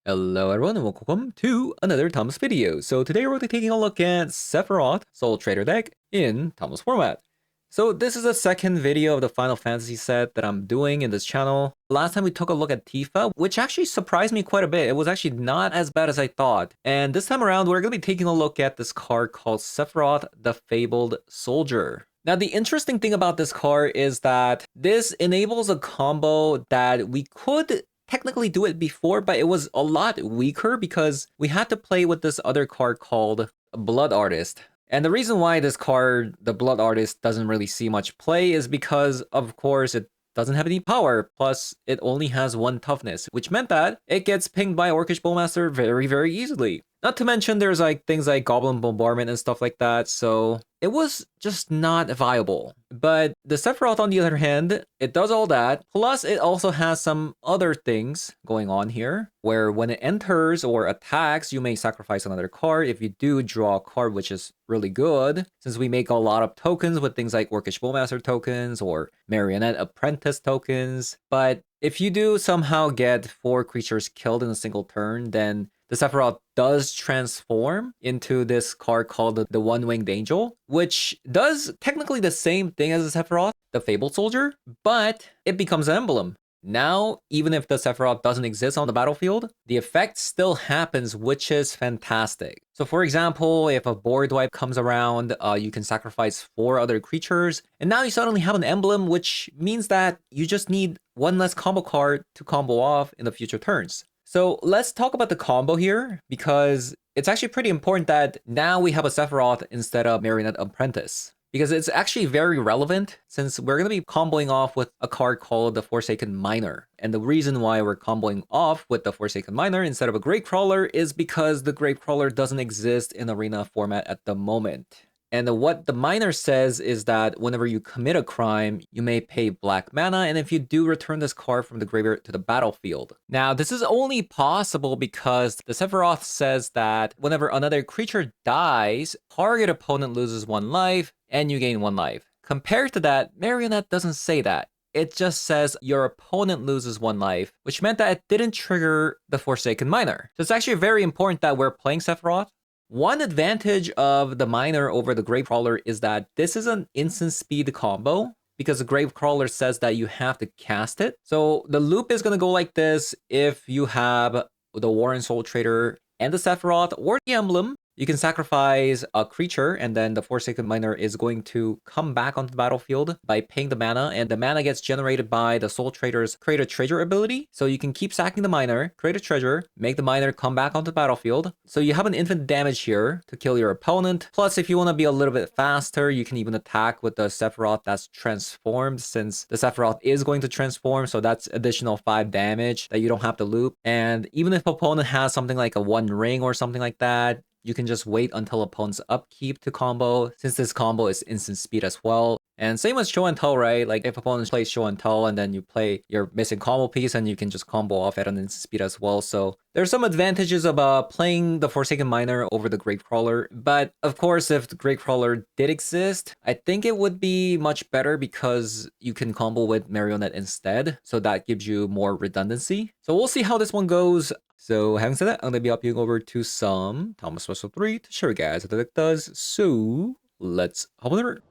Hello everyone and welcome to another Thomas video. So today we're taking a look at SEPHIROTH Soultrader deck in Thomas format. So this is the second video of the Final Fantasy set that I'm doing in this channel. Last time we took a look at Tifa, which actually surprised me quite a bit. It was actually not as bad as I thought. And this time around we're going to be taking a look at this card called SEPHIROTH the Fabled Soldier. Now, the interesting thing about this card is that this enables a combo that we could technically do it before, but it was a lot weaker because we had to play with this other card called Blood Artist. And the reason why this card, the Blood Artist, doesn't really see much play is because, of course, it doesn't have any power, plus it only has 1 toughness, which meant that it gets pinged by Orcish Bowmaster very easily. Not to mention there's like things like Goblin Bombardment and stuff like that, so it was just not viable. But the SEPHIROTH, on the other hand, it does all that, plus it also has some other things going on here, where when it enters or attacks, you may sacrifice another card. If you do, draw a card, which is really good, since we make a lot of tokens with things like Orcish Bowmaster tokens or Marionette Apprentice tokens. But if you do somehow get 4 creatures killed in a single turn, then the SEPHIROTH does transform into this card called the One-Winged Angel, which does technically the same thing as the SEPHIROTH, the Fabled Soldier, but it becomes an emblem. Now, even if the SEPHIROTH doesn't exist on the battlefield, the effect still happens, which is fantastic. So for example, if a board wipe comes around, you can sacrifice 4 other creatures, and now you suddenly have an emblem, which means that you just need 1 less combo card to combo off in the future turns. So let's talk about the combo here, because it's actually pretty important that now we have a SEPHIROTH instead of Marionette Apprentice. Because it's actually very relevant, since we're going to be comboing off with a card called the Forsaken Miner. And the reason why we're comboing off with the Forsaken Miner instead of a Gravecrawler is because the Gravecrawler doesn't exist in Arena format at the moment. And what the miner says is that whenever you commit a crime, you may pay black mana, and if you do, return this card from the graveyard to the battlefield. Now, this is only possible because the SEPHIROTH says that whenever another creature dies, target opponent loses 1 life, and you gain 1 life. Compared to that, Marionette doesn't say that. It just says your opponent loses 1 life, which meant that it didn't trigger the Forsaken Miner. So it's actually very important that we're playing SEPHIROTH. One advantage of the Miner over the Gravecrawler is that this is an instant speed combo, because the Gravecrawler says that you have to cast it. So the loop is going to go like this. If you have the Warren Soultrader and the SEPHIROTH or the emblem, you can sacrifice a creature, and then the Forsaken Miner is going to come back onto the battlefield by paying the mana, and the mana gets generated by the Soultrader's Create a Treasure ability. So you can keep sacking the Miner, create a treasure, make the Miner come back onto the battlefield. So you have an infinite damage here to kill your opponent. Plus, if you want to be a little bit faster, you can even attack with the SEPHIROTH that's transformed, since the SEPHIROTH is going to transform, so that's additional 5 damage that you don't have to loop. And even if opponent has something like a 1 ring or something like that, you can just wait until opponent's upkeep to combo, since this combo is instant speed as well. And same with Show and Tell, right? Like if opponent plays Show and Tell and then you play your missing combo piece, and you can just combo off at an instant speed as well. So there's some advantages of playing the Forsaken Miner over the Gravecrawler. But of course, if the Gravecrawler did exist, I think it would be much better because you can combo with Marionette instead. So that gives you more redundancy. So we'll see how this one goes. So having said that, I'm going to be hopping over to some Thomas Special 3 to show you guys what the deck does. So let's hop over.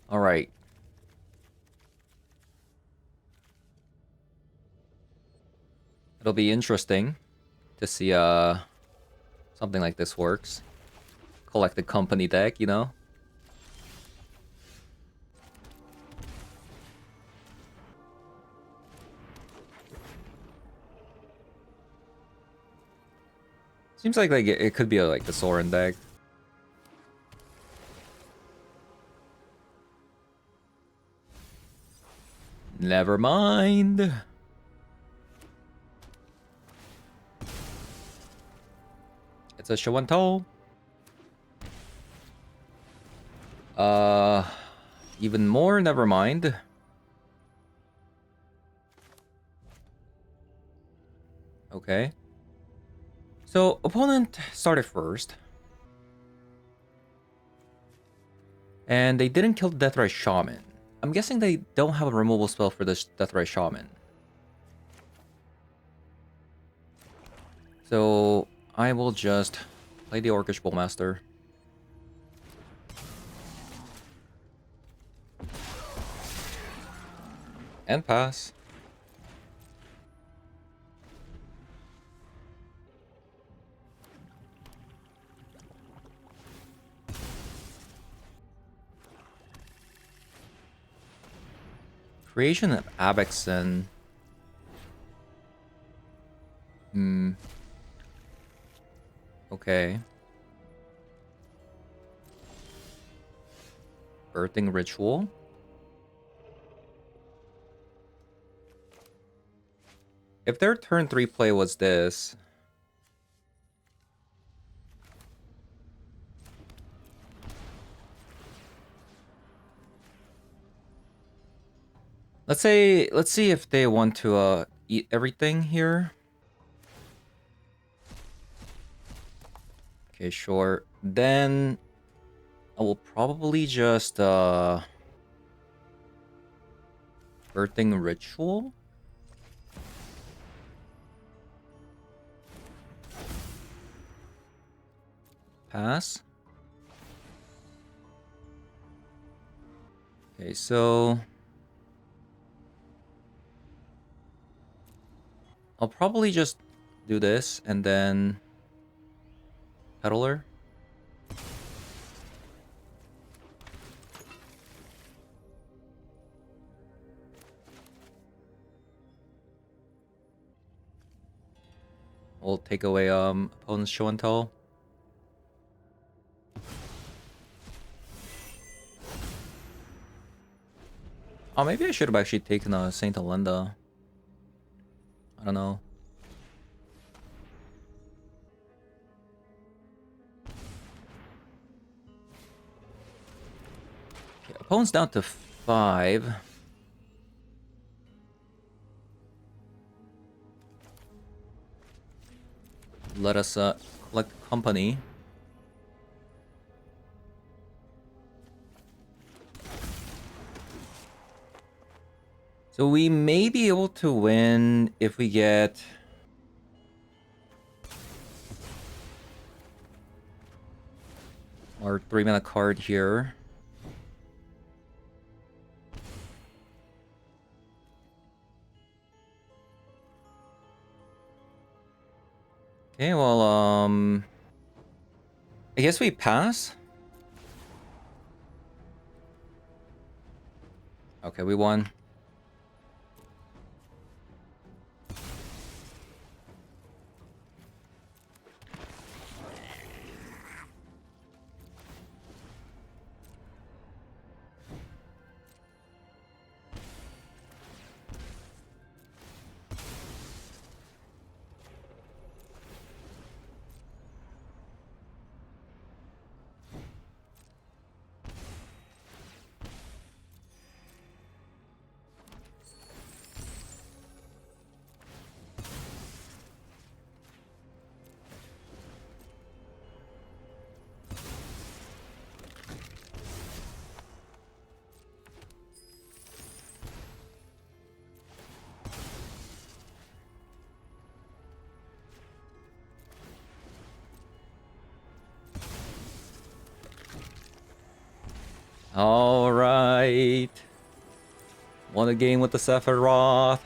All right. It'll be interesting to see something like this works. Collected company deck, you know? Seems like it could be like the Soren deck. Never mind. It's a Show and Tell. Even more, never mind. Okay. So, opponent started first. And they didn't kill the Deathrise Shaman. I'm guessing they don't have a removal spell for this Deathray Shaman. So I will just play the Orcish Bowmaster. And pass. Creation of Abexen. Okay. Birthing Ritual. If their turn 3 play was this... let's see if they want to eat everything here. Okay, sure. Then I will probably just Birthing Ritual. Pass. Okay, so I'll probably just do this and then Peddler. We'll take away opponent's show and tell. Oh, maybe I should have actually taken a Saint Alenda. I don't know. Okay, opponent's down to 5. Let us collect company. So we may be able to win if we get our 3-mana card here. Okay, well, I guess we pass. Okay, we won. All right. Won a game with the SEPHIROTH.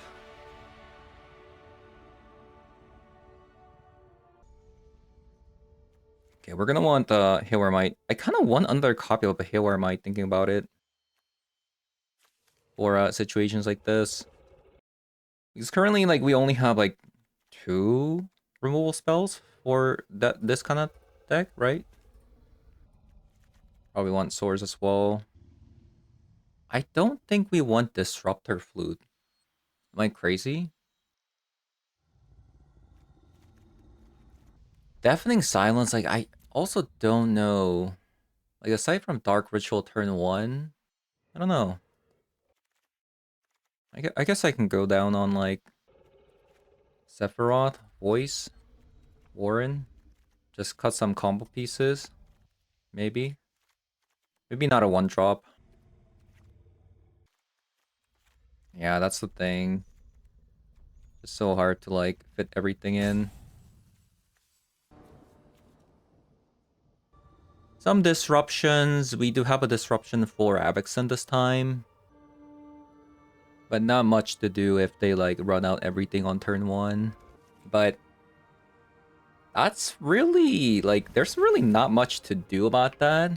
Okay, we're gonna want Haywire Might. I kind of want another copy of a Haywire Might, thinking about it. For situations like this. Because currently, like, we only have, like, 2 removal spells for this kind of deck, right? Probably want Swords as well. I don't think we want Disruptor Flute. Am I crazy? Deafening Silence, like, I also don't know. Like, aside from Dark Ritual turn 1, I don't know. I guess I can go down on, like, Sephiroth, Voice, Warren. Just cut some combo pieces. Maybe. Maybe not a 1-drop. Yeah, that's the thing. It's so hard to like fit everything in. Some disruptions. We do have a disruption for Abexon this time. But not much to do if they like run out everything on turn 1. But that's really like there's really not much to do about that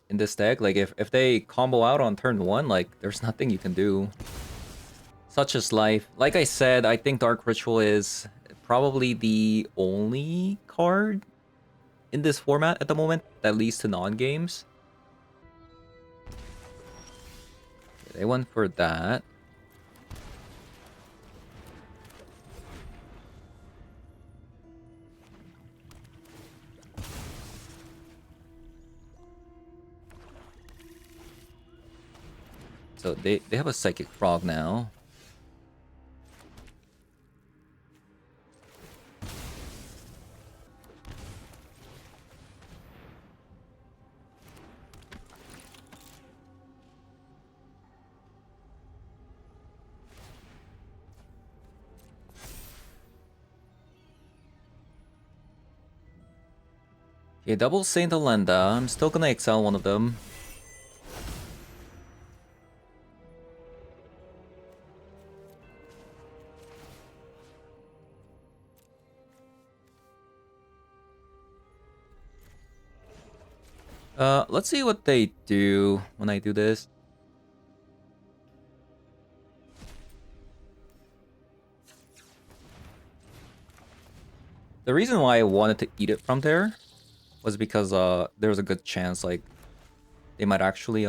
in this deck. Like if they combo out on turn 1, like there's nothing you can do. Such is life. Like I said, I think Dark Ritual is probably the only card in this format at the moment that leads to non-games. They went for that. So they have a Psychic Frog now. Okay, double Saint Alenda. I'm still gonna excel one of them. Let's see what they do when I do this. The reason why I wanted to eat it from there was because there was a good chance like they might actually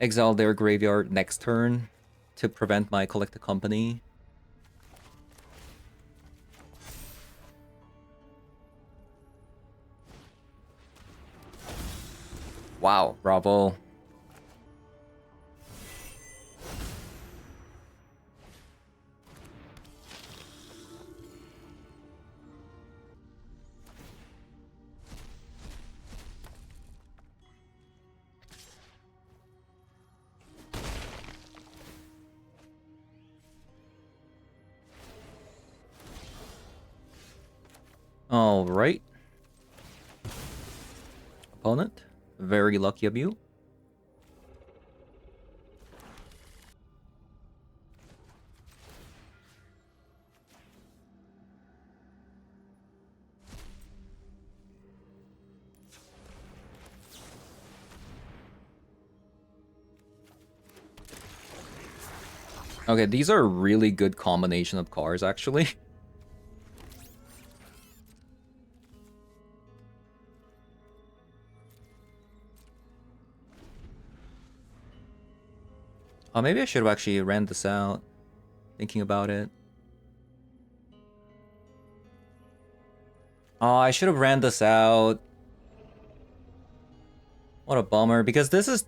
exile their graveyard next turn to prevent my Collect the Company. Wow, bravo. All right. Opponent, very lucky of you. Okay, these are a really good combination of cards, actually. Oh, maybe I should have actually ran this out, thinking about it. Oh, I should have ran this out. What a bummer, because this is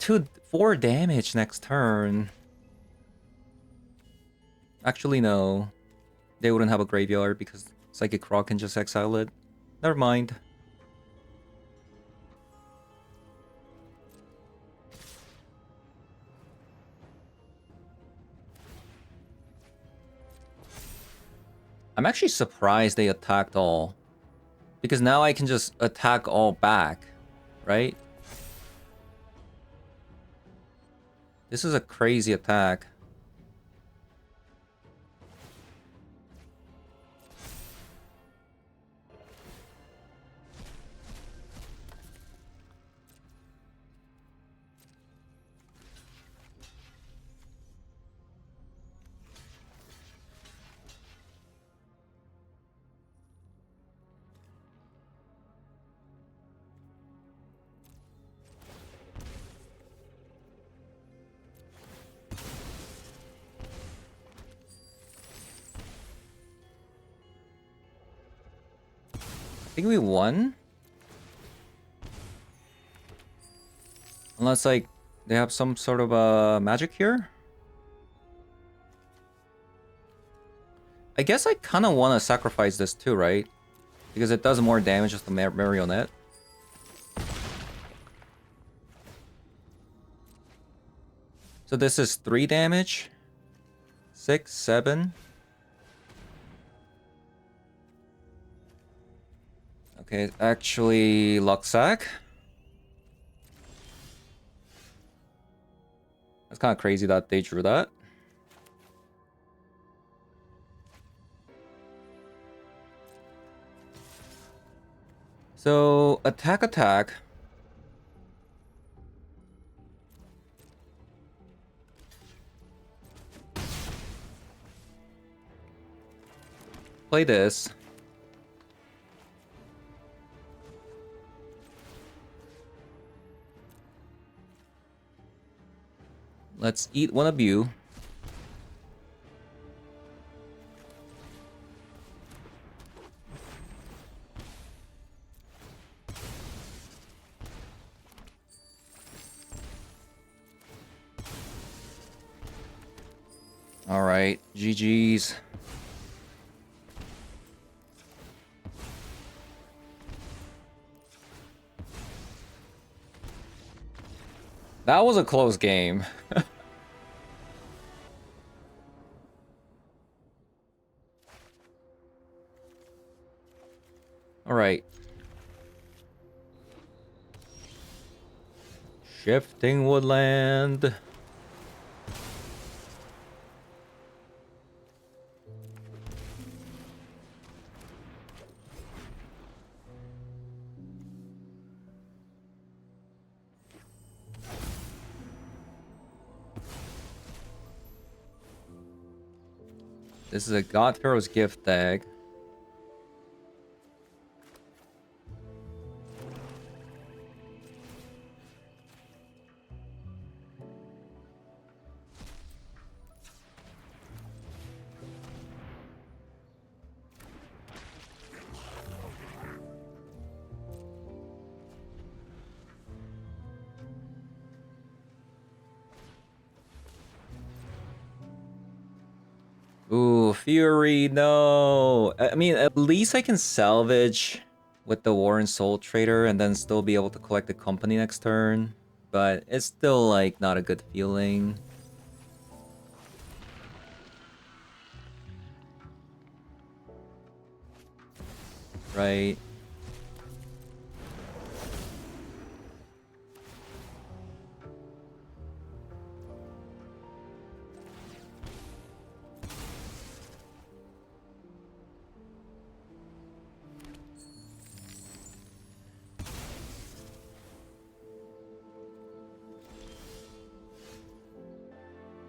4 damage next turn. Actually, no. They wouldn't have a graveyard because Psychic Rock can just exile it. Never mind. I'm actually surprised they attacked all. Because now I can just attack all back, right? This is a crazy attack. I think we won. Unless, like, they have some sort of magic here. I guess I kind of want to sacrifice this too, right? Because it does more damage with the marionette. So this is 3 damage. 6, 7. Okay, actually Luxac. That's kind of crazy that they drew that. So, attack. Play this. Let's eat one of you. Alright, GG's. That was a close game. Alright. Shifting Woodland. This is a God Pharaoh's Gift deck. Ooh, Fury, no. I mean, at least I can salvage with the Warren Soultrader and then still be able to collect the company next turn. But it's still, like, not a good feeling. Right?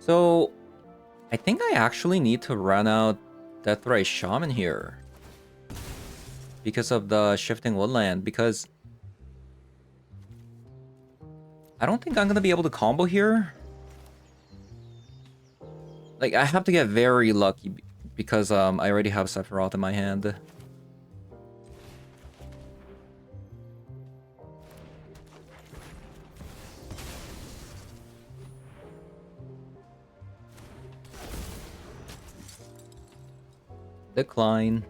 So, I think I actually need to run out Deathray Shaman here. Because of the Shifting Woodland, because I don't think I'm gonna be able to combo here. Like, I have to get very lucky because I already have SEPHIROTH in my hand. Decline.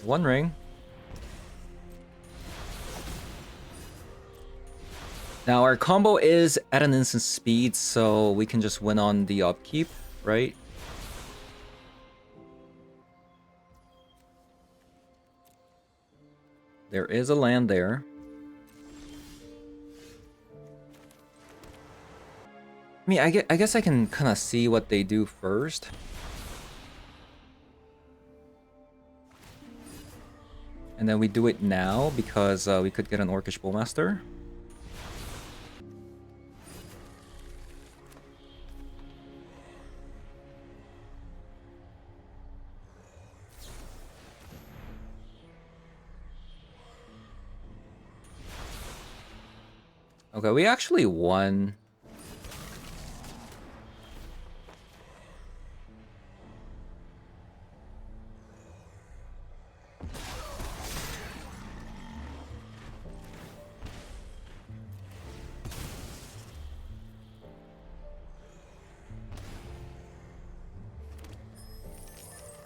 One ring. Now our combo is at an instant speed, so we can just win on the upkeep, right? There is a land there. I mean, I guess I can kind of see what they do first. And then we do it now because we could get an Orcish Bowmaster. Okay, we actually won.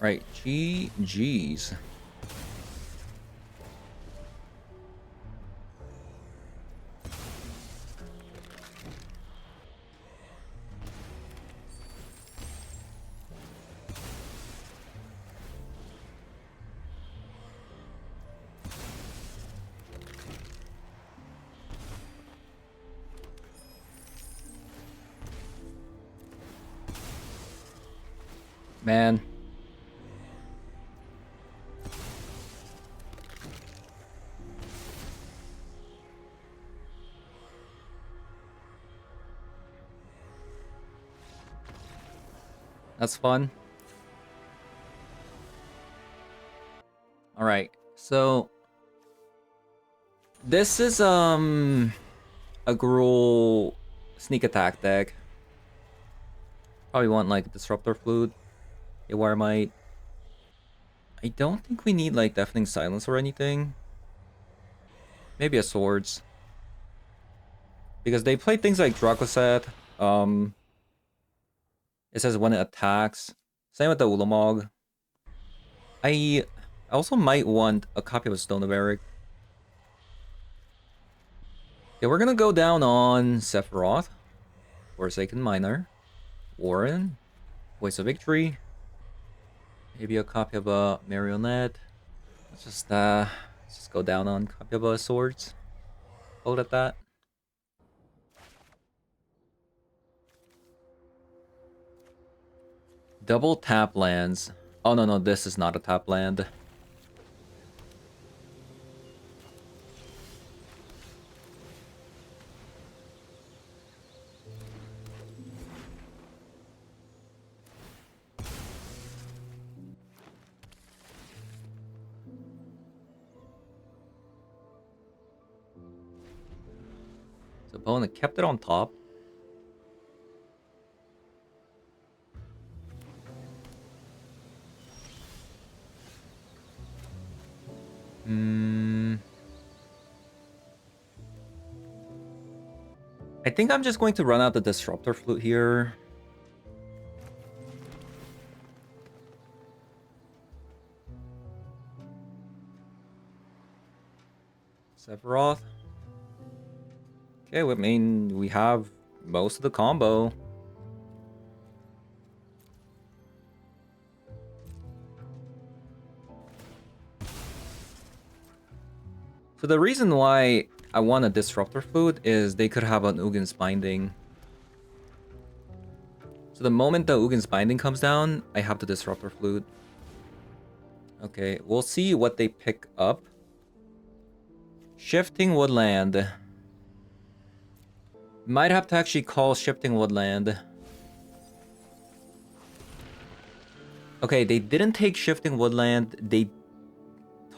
Right, GG's. Man. That's fun. Alright, so this is a Gruul sneak attack deck. Probably want like Disruptor Flute, a Warmight. I don't think we need like Deafening Silence or anything. Maybe a Swords. Because they play things like Dracoset. It says when it attacks. Same with the Ulamog. I also might want a copy of Stone of Eric. Okay, we're gonna go down on Sephiroth, Forsaken Miner, Warren, Voice of Victory, maybe a copy of a Marionette. Let's just go down on copy of a Swords. Hold at that. Double tap lands. Oh no, this is not a tap land. So opponent kept it on top. I think I'm just going to run out the Disruptor Flute here. Sephiroth. Okay, I mean, we have most of the combo. So the reason why I want a Disruptor Flute is they could have an Ugin's Binding. So the moment the Ugin's Binding comes down, I have the Disruptor Flute. Okay, we'll see what they pick up. Shifting Woodland. Might have to actually call Shifting Woodland. Okay, they didn't take Shifting Woodland. They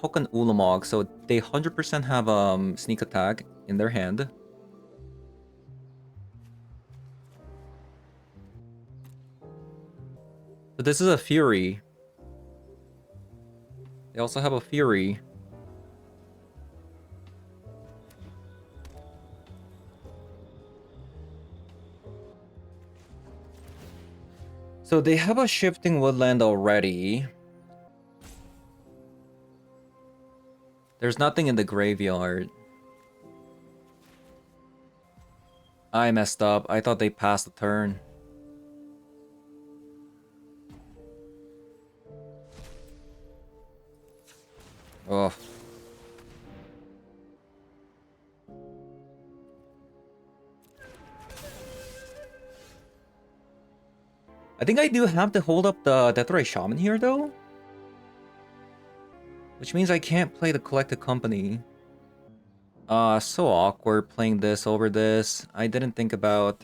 took an Ulamog, so they 100% have Sneak Attack in their hand. So this is a Fury. They also have a Fury. So they have a Shifting Woodland already. There's nothing in the graveyard. I messed up. I thought they passed the turn. Oh. I think I do have to hold up the Deathray Shaman here, though. Which means I can't play the Collected Company. So awkward playing this over this. I didn't think about...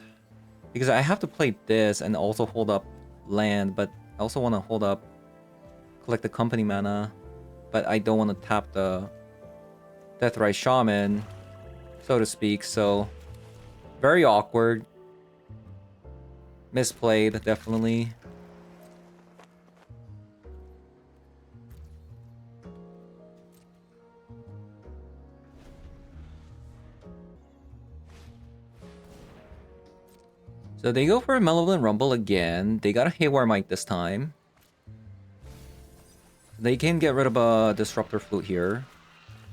Because I have to play this and also hold up land, but I also want to hold up Collected Company mana. But I don't want to tap the Deathray Shaman, so to speak, so... Very awkward. Misplayed, definitely. So they go for a Malevolent Rumble again. They got a Haywire Mite this time. They can get rid of a Disruptor Flute here.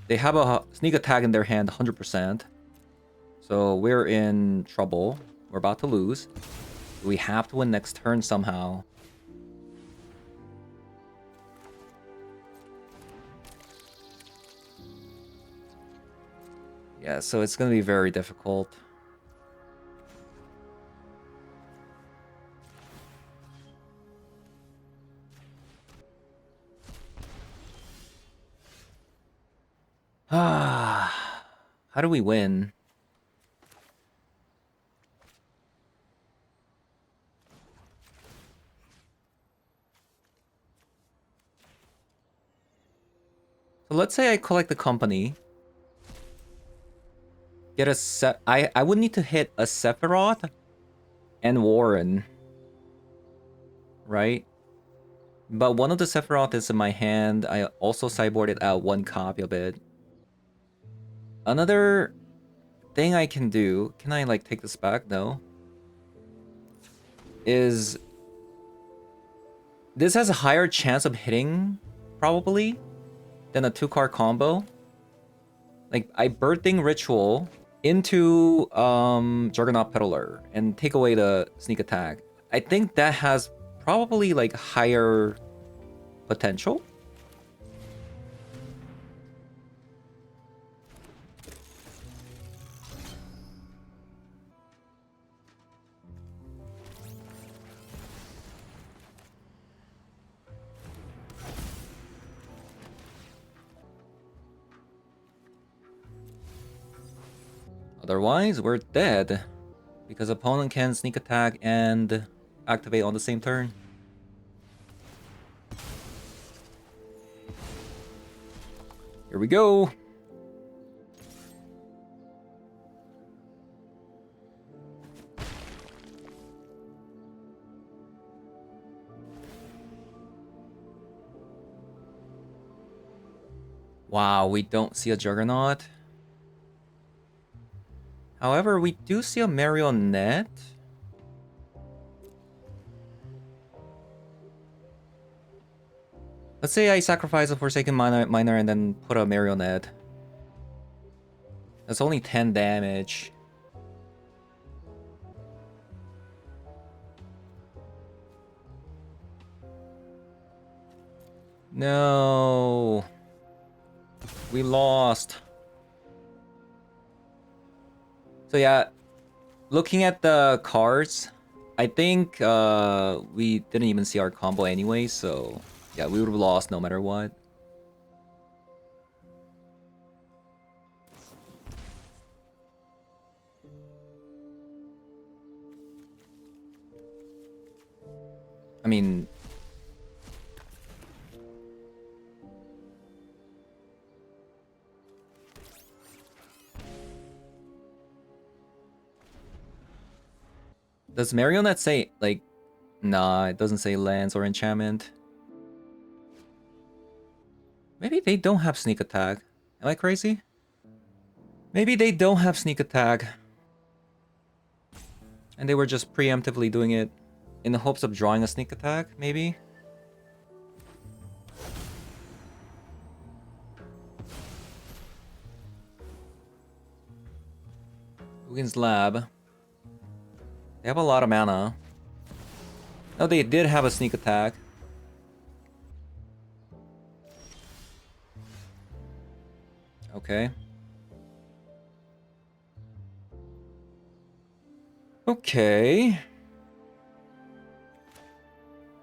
They have a sneak attack in their hand 100%. So we're in trouble. We're about to lose. We have to win next turn somehow. Yeah, so it's going to be very difficult. Ah, how do we win? So let's say I collect the company. Get a I would need to hit a Sephiroth and Warren. Right? But one of the Sephiroth is in my hand. I also sideboarded out one copy of it. Another thing I can do, can I like take this back? No. Is this has a higher chance of hitting, probably, than a 2-card combo. Like, I Birthing Ritual into Juggernaut Peddler and take away the sneak attack. I think that has probably like higher potential. Otherwise, we're dead. Because opponent can sneak attack and activate on the same turn. Here we go. Wow, we don't see a Juggernaut. However, we do see a Marionette. Let's say I sacrifice a Forsaken Miner and then put a Marionette. That's only 10 damage. No. We lost. So yeah, looking at the cards, I think we didn't even see our combo anyway, so yeah, we would have lost no matter what. I mean... Does Marionette say, like... Nah, it doesn't say lands or enchantment. Maybe they don't have sneak attack. Am I crazy? Maybe they don't have sneak attack. And they were just preemptively doing it in the hopes of drawing a sneak attack, maybe? Wiggins Lab. They have a lot of mana. No, they did have a sneak attack. Okay. Okay.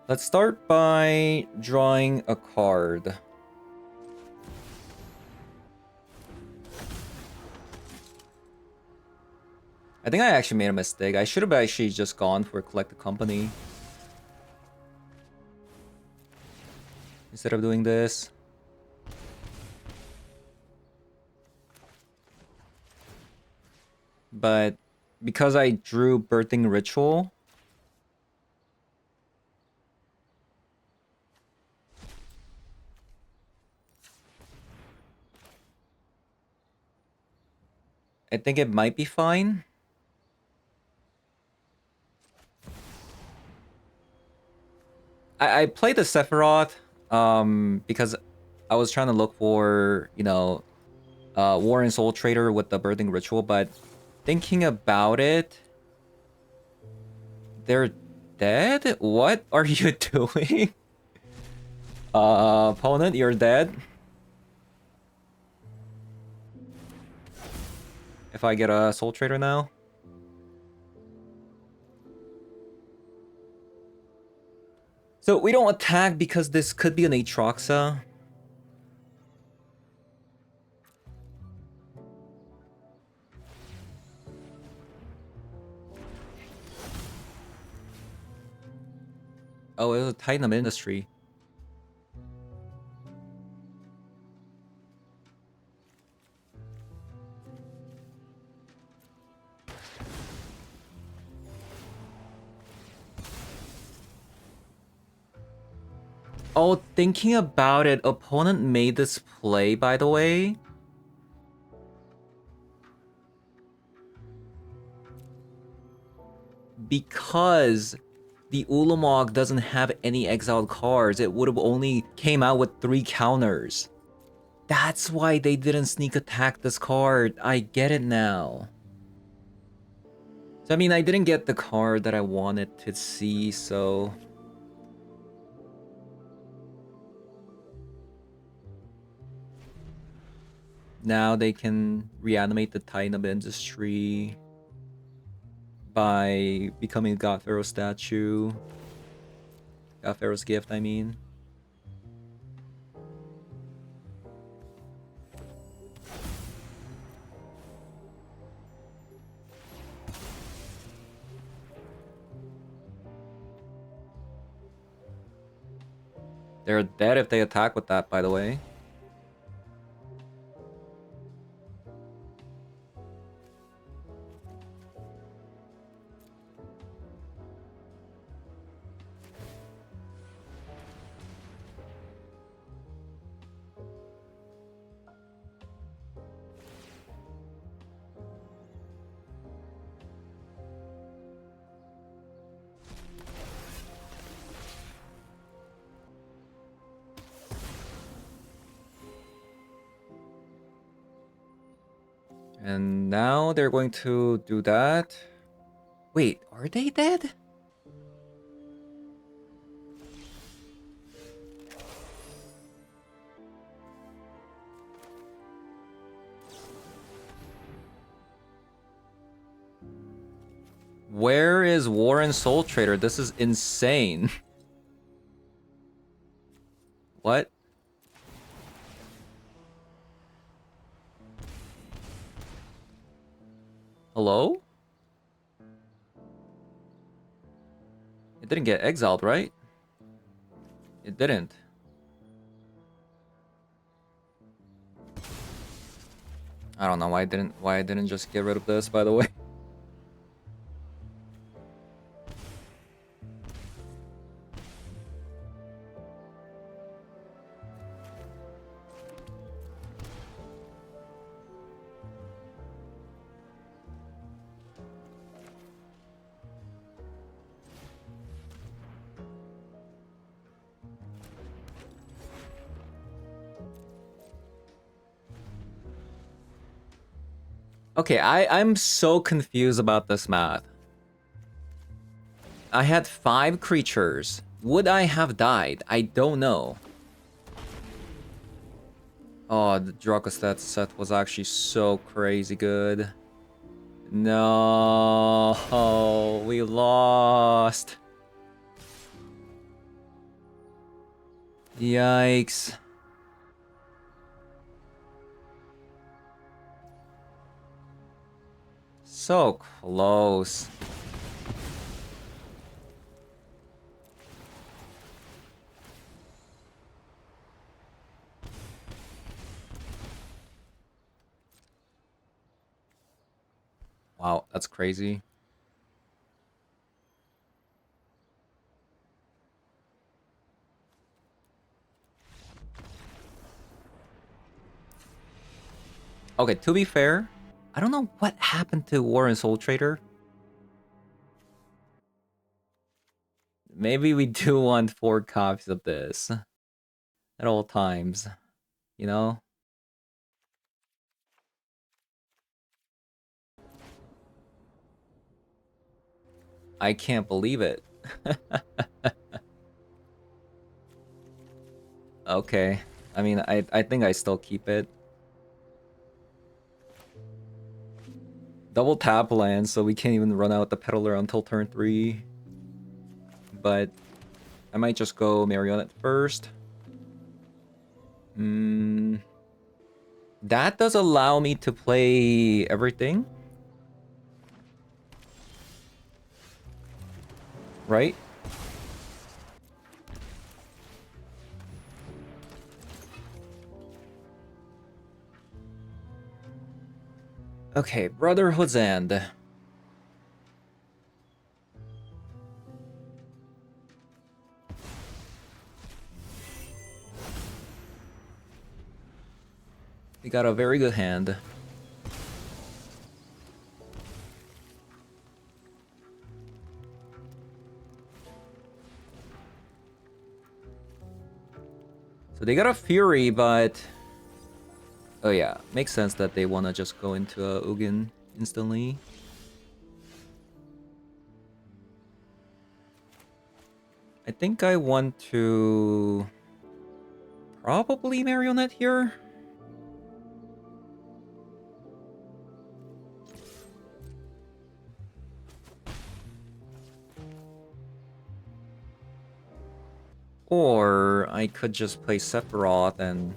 Let's start by drawing a card. I think I actually made a mistake. I should have actually just gone for Collect the Company instead of doing this. But because I drew Birthing Ritual, I think it might be fine. I played the Sephiroth Because I was trying to look for, you know, War and Soultrader with the birthing ritual, but thinking about it, they're dead? What are you doing? Opponent, you're dead. If I get a Soultrader now. So we don't attack because this could be an Aatroxa. Oh, it was a Titan of Industry. Oh, thinking about it, opponent made this play, by the way. Because the Ulamog doesn't have any exiled cards, it would have only came out with 3 counters. That's why they didn't sneak attack this card. I get it now. So, I mean, I didn't get the card that I wanted to see, so... Now they can reanimate the Titan of Industry by becoming God Pharaoh's statue. God Pharaoh's gift, I mean. They're dead if they attack with that, by the way. And now they're going to do that. Wait, are they dead? Where is Warren Soultrader? This is insane. What? Hello? It didn't get exiled, right? It didn't. I don't know why I didn't just get rid of this, by the way. Okay, I'm so confused about this math. I had 5 creatures. Would I have died? I don't know. Oh, the Dracostat set was actually so crazy good. No, we lost. Yikes. So close. Wow, that's crazy. Okay, to be fair, I don't know what happened to Warren Soultrader. Maybe we do want 4 copies of this. at all times, you know? I can't believe it. Okay. I mean, I think I still keep it. Double tap land, so we can't even run out the Peddler until turn 3. But I might just go Marionette first. That does allow me to play everything. Right? Okay, Brotherhood's End. We got a very good hand. So they got a Fury, but... Oh yeah, makes sense that they want to just go into a Ugin instantly. I think I want to... Probably Marionette here? Or I could just play Sephiroth and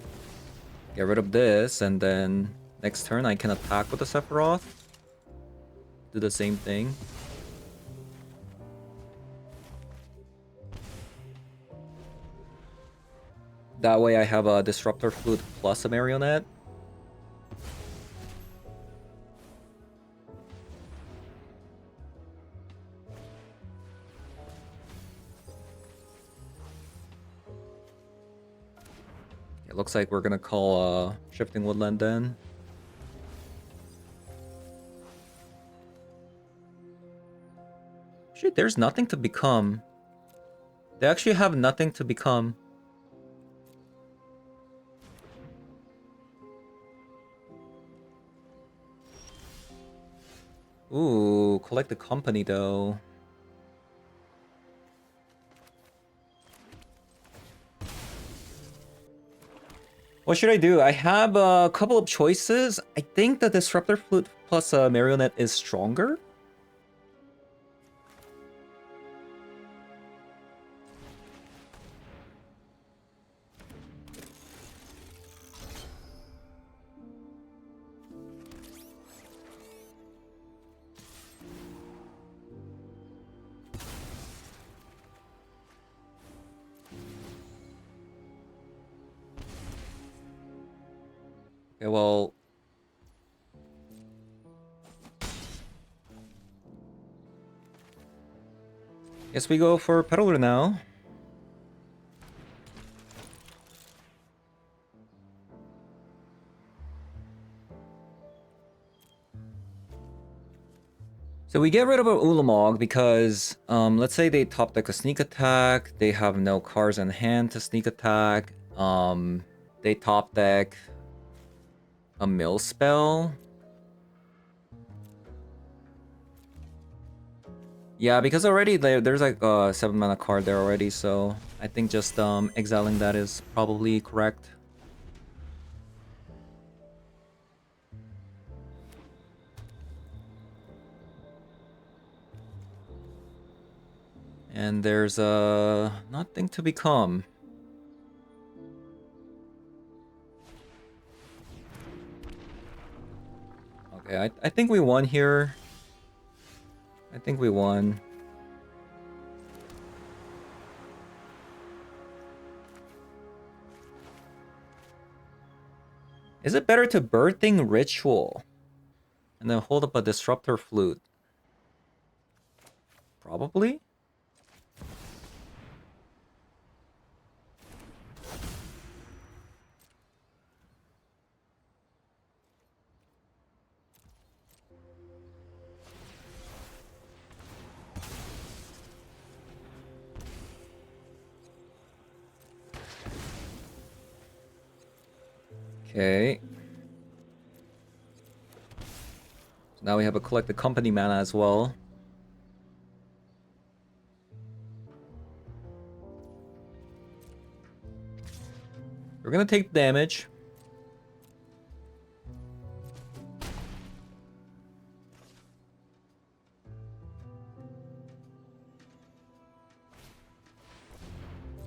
get rid of this, and then next turn I can attack with the Sephiroth. Do the same thing. That way I have a Disruptor Flute plus a Marionette. It looks like we're gonna call Shifting Woodland then. Shit, there's nothing to become. They actually have nothing to become. Ooh, collect the company though. What should I do? I have a couple of choices. I think the Disruptor Flute plus Marionette is stronger. Okay, well... Guess we go for Peddler now. So we get rid of our Ulamog because, let's say they top deck a sneak attack, they have no cards in hand to sneak attack, they top deck a mill spell. Yeah, because already there's like a 7 mana card there already, so I think just exiling that is probably correct. And there's nothing to become. Okay, I think we won here. I think we won. Is it better to Birthing Ritual and then hold up a Disruptor Flute? Probably. Okay. So now we have a collected company mana as well. We're gonna take damage.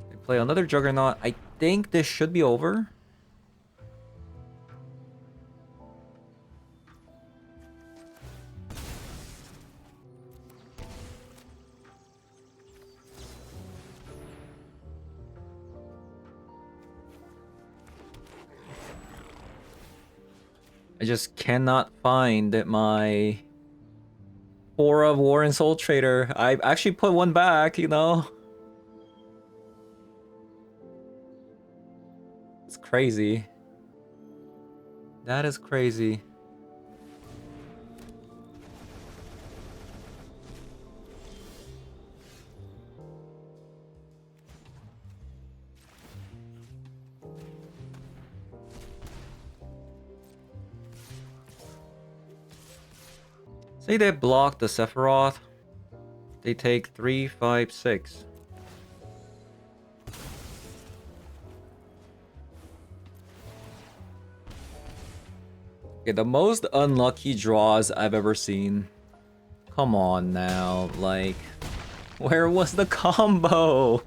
They play another Juggernaut. I think this should be over. I just cannot find my Four of War and Soultrader. I actually put one back, you know? It's crazy. That is crazy. Say they block the SEPHIROTH. They take 3, 5, 6. Okay, the most unlucky draws I've ever seen. Come on now, like, where was the combo?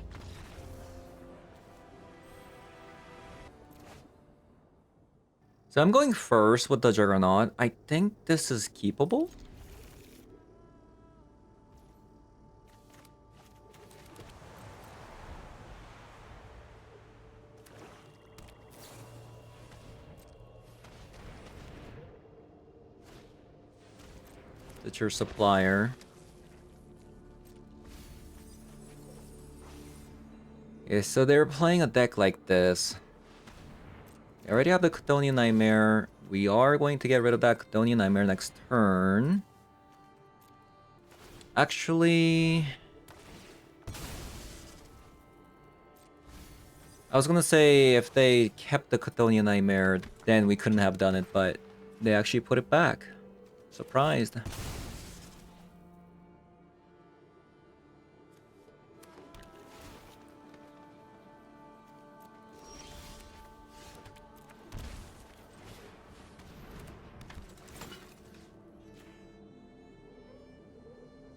So I'm going first with the Juggernaut. I think this is keepable. That's your supplier. Okay, so they're playing a deck like this. They already have the Chthonian Nightmare. We are going to get rid of that Chthonian Nightmare next turn. Actually, I was gonna say if they kept the Chthonian Nightmare, then we couldn't have done it, but they actually put it back. Surprised.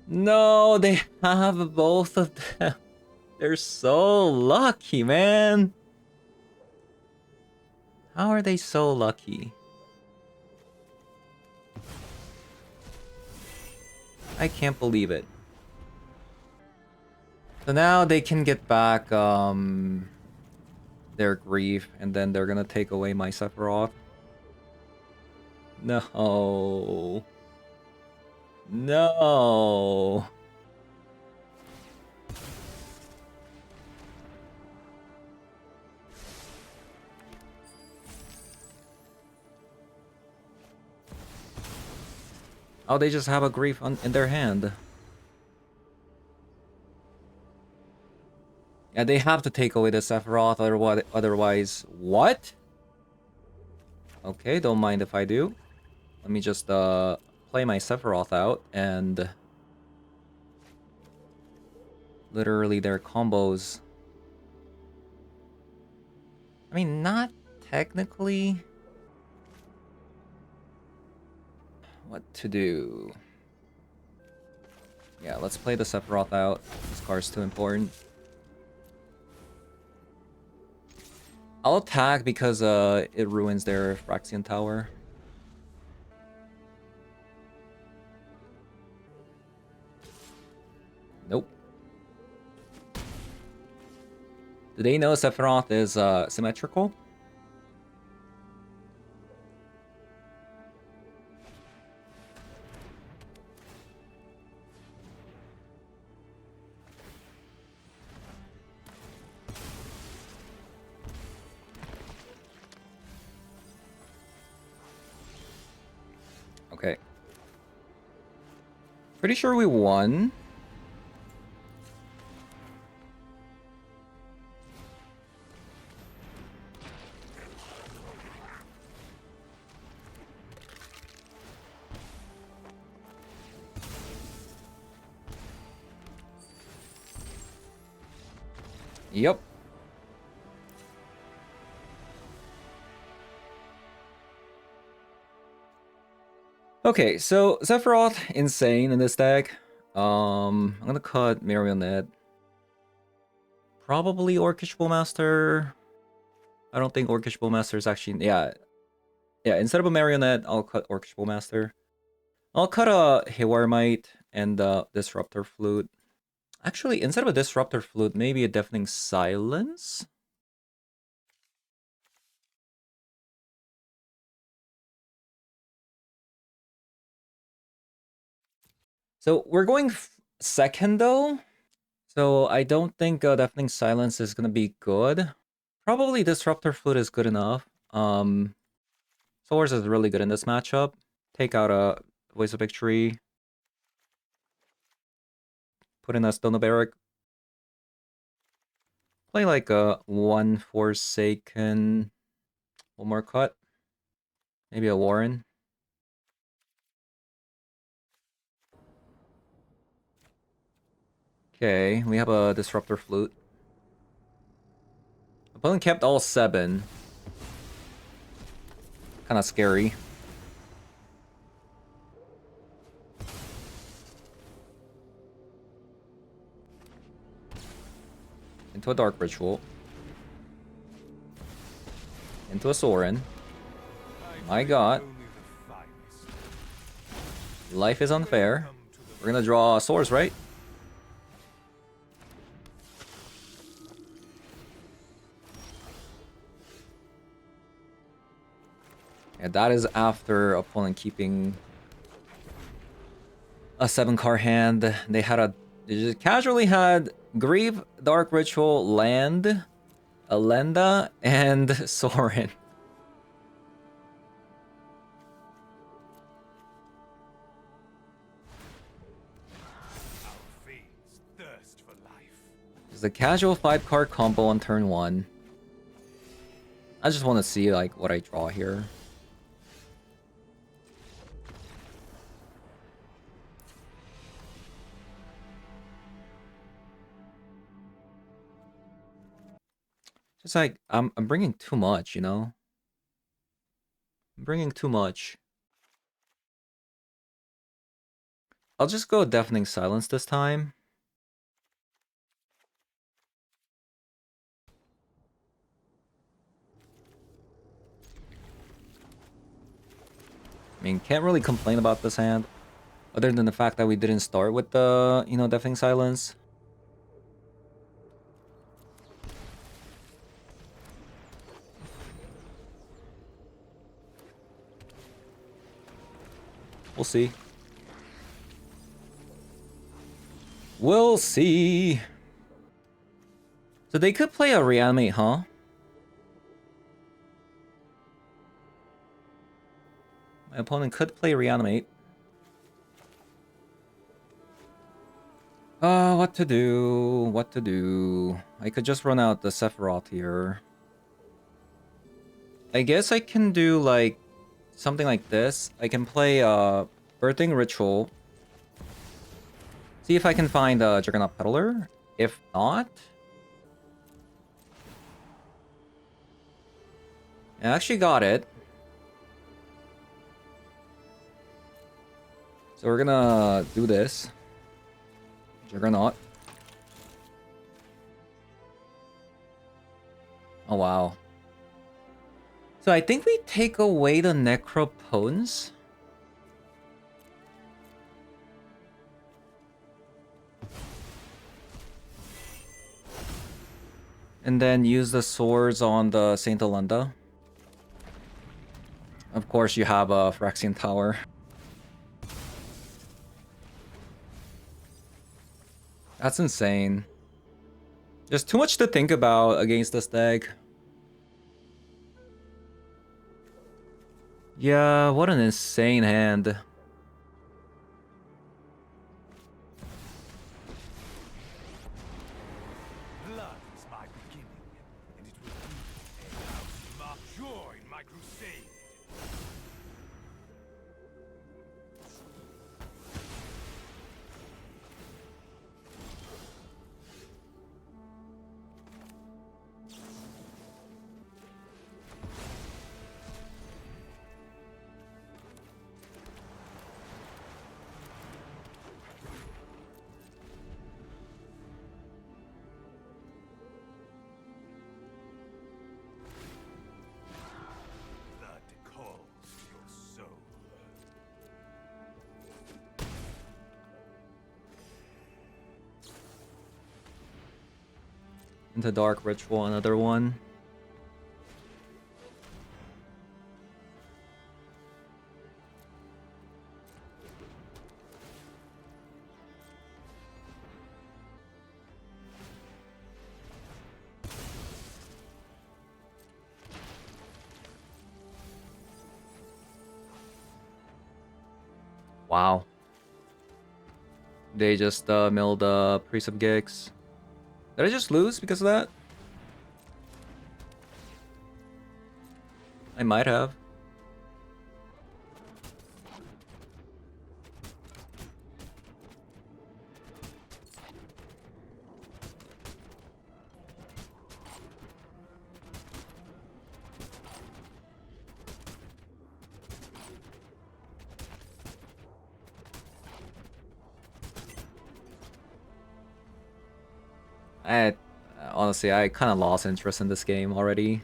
No, they have both of them. They're so lucky, man. How are they so lucky? I can't believe it. So now they can get back their grief, and then they're gonna take away my SEPHIROTH. No. No. Oh, they just have a grief in their hand. Yeah, they have to take away the SEPHIROTH, otherwise... What? Okay, don't mind if I do. Let me just play my SEPHIROTH out, and... Literally, their combos... I mean, not technically... What to do? Yeah, let's play the SEPHIROTH out. This card's too important. I'll attack because it ruins their Phyrexian Tower. Nope. Do they know SEPHIROTH is symmetrical? Okay. Pretty sure we won. Yep. Okay, so SEPHIROTH, insane in this deck. I'm gonna cut Marionette. Probably Orcish Bowmaster. I don't think Orcish Bowmaster is actually... Yeah, instead of a Marionette, I'll cut Orcish Bowmaster. I'll cut a Hawarmite and Disruptor Flute. Actually, instead of a Disruptor Flute, maybe a Deafening Silence? So we're going second though. So I don't think Deafening Silence is gonna be good. Probably Disruptor Flute is good enough. Swords is really good in this matchup. Take out a Voice of Victory. Put in a Stone of Barrack. Play like a one Forsaken. One more cut. Maybe a Warren. Okay, we have a Disruptor Flute. Opponent kept all 7. Kinda scary. Into a Dark Ritual. Into a Sorin. My god. Life is unfair. We're gonna draw swords, right? And that is after opponent keeping a 7-card hand. They just casually had Grieve, Dark Ritual, Land, Alenda, and Sorin. It's a casual 5-card combo on turn 1. I just want to see like what I draw here. Just like I'm bringing too much, you know. I'm bringing too much. I'll just go Deafening Silence this time. I mean, can't really complain about this hand, other than the fact that we didn't start with the, you know, Deafening Silence. We'll see. We'll see. So they could play a Reanimate, huh? My opponent could play Reanimate. What to do? What to do? I could just run out the SEPHIROTH here. I guess I can do like something like this. I can play Birthing Ritual. See if I can find a Juggernaut Peddler. If not, I actually got it. So we're gonna do this. Juggernaut. Oh wow. So I think we take away the Necropotence. And then use the swords on the Saint Alenda. Of course you have a Phyrexian Tower. That's insane. There's too much to think about against this deck. Yeah, what an insane hand. Into Dark Ritual, another one. Wow. They just milled Priest Gigs. Did I just lose because of that? I might have. Honestly, I kind of lost interest in this game already.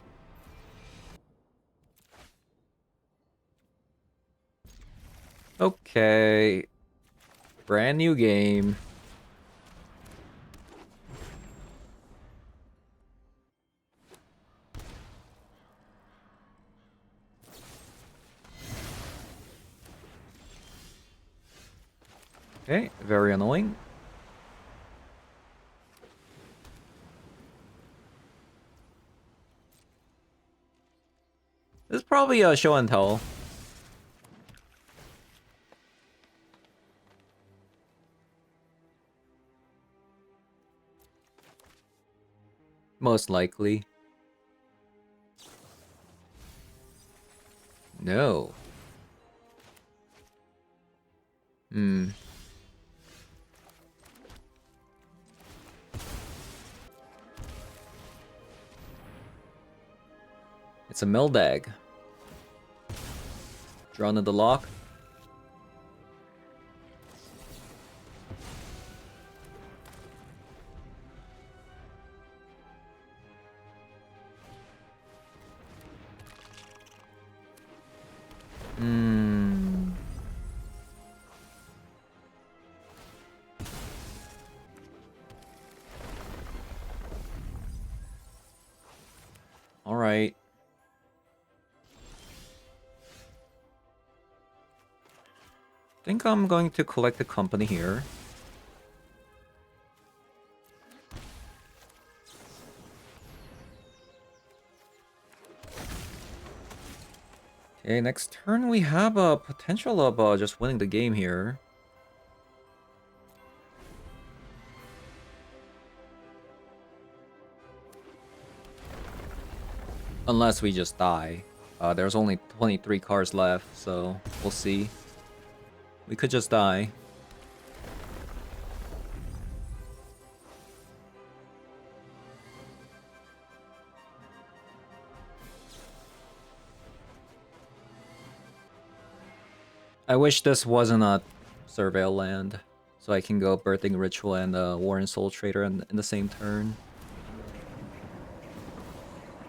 Okay. Brand new game. Okay, very annoying. This is probably a show and tell. Most likely. No. Hmm. It's a Mildag. Drawn to the lock. Hmm. All right. I think I'm going to collect the company here. Okay, next turn we have a potential of just winning the game here. Unless we just die. There's only 23 cards left, so we'll see. We could just die. I wish this wasn't a Surveil land, so I can go Birthing Ritual and Warren Soultrader in the same turn.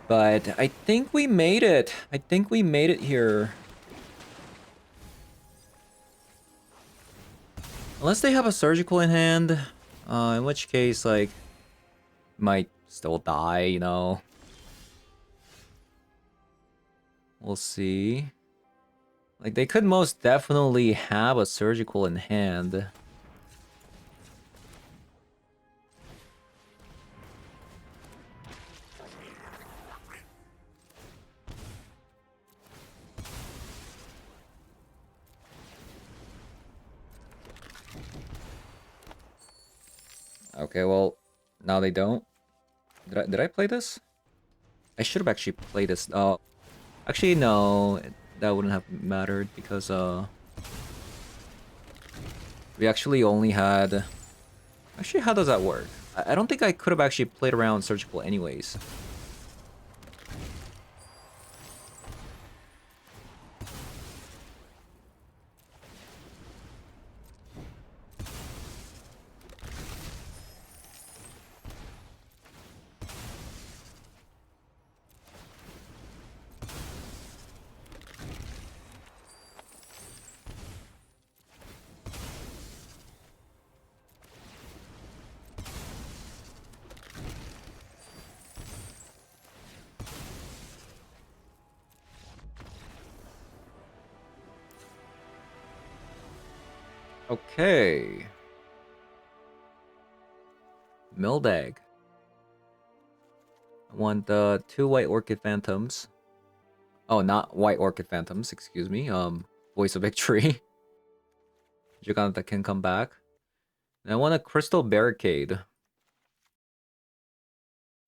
But I think we made it. I think we made it here. Unless they have a Surgical in hand, in which case, like, might still die, you know. We'll see. Like, they could most definitely have a Surgical in hand. Okay, well, now they don't. Did I play this? I should have actually played this. Actually, no, that wouldn't have mattered because we actually only had. Actually, how does that work? I don't think I could have actually played around Surgical anyways. Okay. Milled egg. I want the 2 white orchid phantoms. Oh, not white orchid phantoms, excuse me. Voice of Victory. Giganta can come back. And I want a crystal barricade.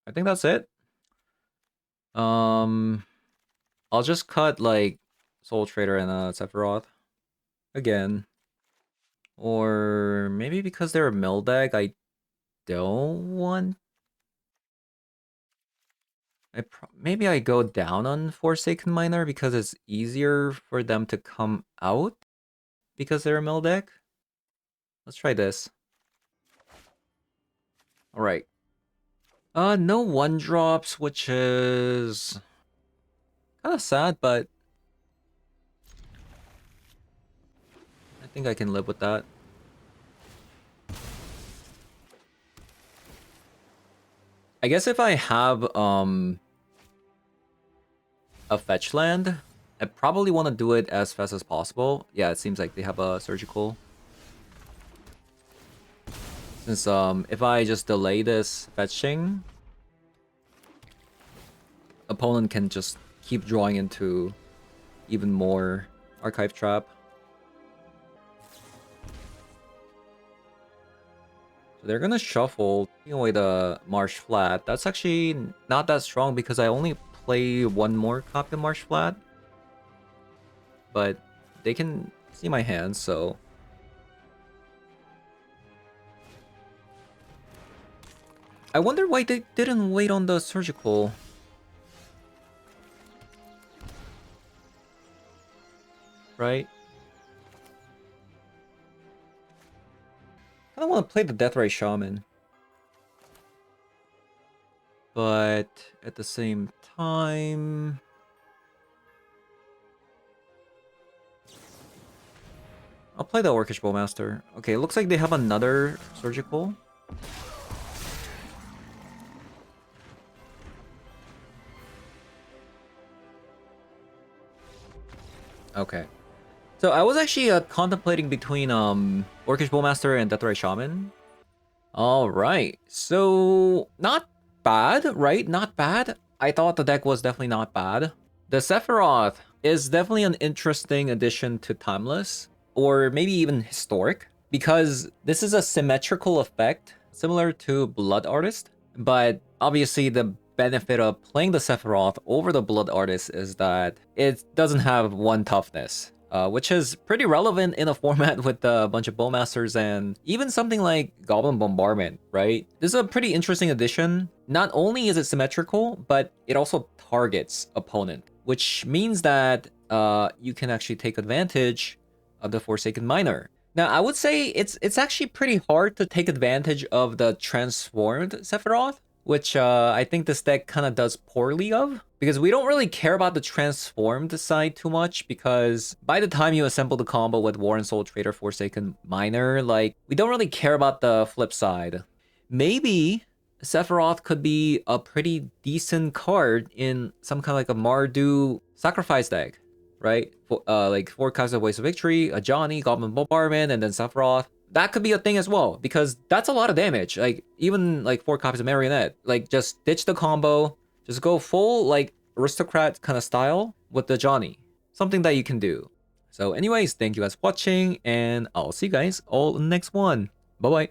I think that's it. I'll just cut like Soultrader and SEPHIROTH again. Or maybe because they're a mill deck, I don't want. Maybe I go down on Forsaken Miner because it's easier for them to come out because they're a mill deck. Let's try this. All right. No 1-drops, which is kind of sad, but I think I can live with that. I guess if I have a fetch land, I probably want to do it as fast as possible. Yeah, it seems like they have a surgical. Since if I just delay this fetching, opponent can just keep drawing into even more archive trap. So they're gonna shuffle, taking away the Marsh Flat. That's actually not that strong because I only play 1 more copy of Marsh Flat. But they can see my hands, so I wonder why they didn't wait on the surgical. Right? I don't want to play the Deathray Shaman. But at the same time, I'll play the Orcish Bowmaster. Okay, it looks like they have another surgical. Okay. So I was actually contemplating between Orcish Bowmaster and Deathray Shaman. Alright, so not bad, right? Not bad. I thought the deck was definitely not bad. The SEPHIROTH is definitely an interesting addition to Timeless, or maybe even Historic, because this is a symmetrical effect, similar to Blood Artist, but obviously the benefit of playing the SEPHIROTH over the Blood Artist is that it doesn't have 1 toughness. Which is pretty relevant in a format with a bunch of Bowmasters and even something like Goblin Bombardment, right? This is a pretty interesting addition. Not only is it symmetrical, but it also targets opponent, which means that you can actually take advantage of the Forsaken Miner. Now, I would say it's actually pretty hard to take advantage of the transformed Sephiroth, which I think this deck kind of does poorly of. Because we don't really care about the transformed side too much, because by the time you assemble the combo with War and Soultrader Forsaken Miner, like, we don't really care about the flip side. Maybe Sephiroth could be a pretty decent card in some kind of like a Mardu sacrifice deck, right? Like 4 copies of Voice of Victory, a Johnny, Goblin Bombardment, and then Sephiroth. That could be a thing as well, because that's a lot of damage. Like, even like 4 copies of Marionette. Like, just ditch the combo. Just go full, like, aristocrat kind of style with the Johnny. Something that you can do. So anyways, thank you guys for watching, and I'll see you guys all in the next one. Bye-bye.